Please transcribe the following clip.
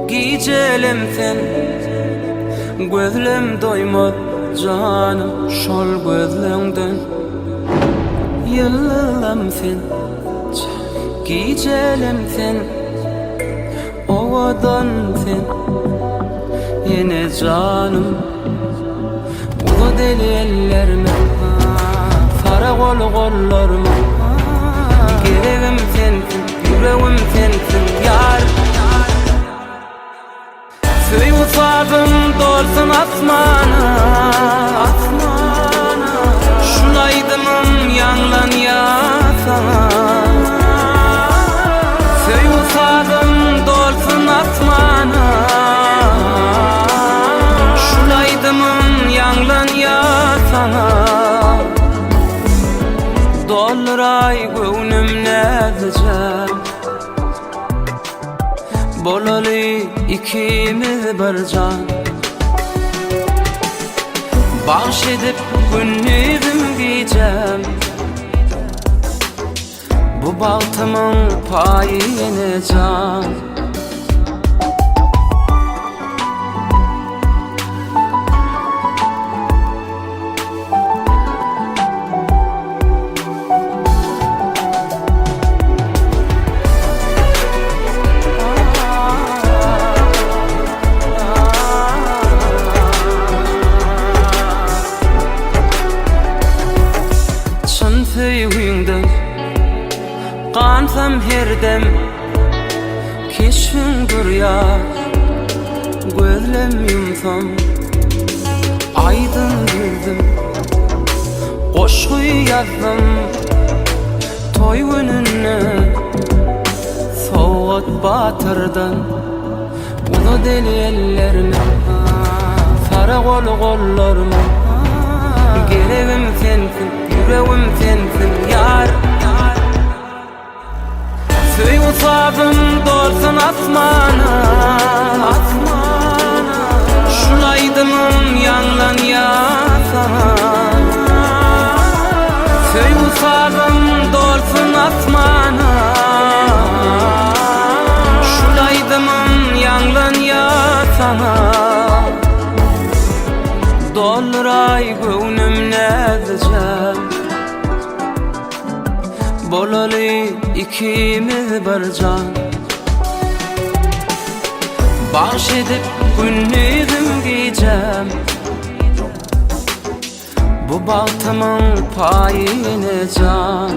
Gijelem sen gözlem doymaz canım şol gözlerinden yıllam sen gijelem sen ovadan sen yine canım ulu deli ellerime fara kol kollarıma gereğim sensin yüreğim sensin yar Söy usadım dolsun asmana Şulaydımım yanlan ya sana Söy usadım dolsun asmana Şulaydımım yanlan ya sana Dolray gönlüm nezeceğim Bolalı ikimiz bir can Bağış edip günlüğüm giyeceğim Bu baltamın payı yine can Söyüğünden Qansam herdem Keşfin durya Gözlem yumsam Aydın girdim Qoşquy yazdım Toy gününe Soğut batırdan Ulu deli ellerime Fara kol kollarıma Gereğim sensin yüreğim sensin yar Söy usadım dolsun asmana Şulaydımım yanlan ya sana Söy usadım dolsun asmana Şulaydımım yanlan ya sana Dolray gönlüm nezeceğim Bolalı ikimiz bir can Bağış edip günlüğüm giyeceğim Bu baltamın payı yine can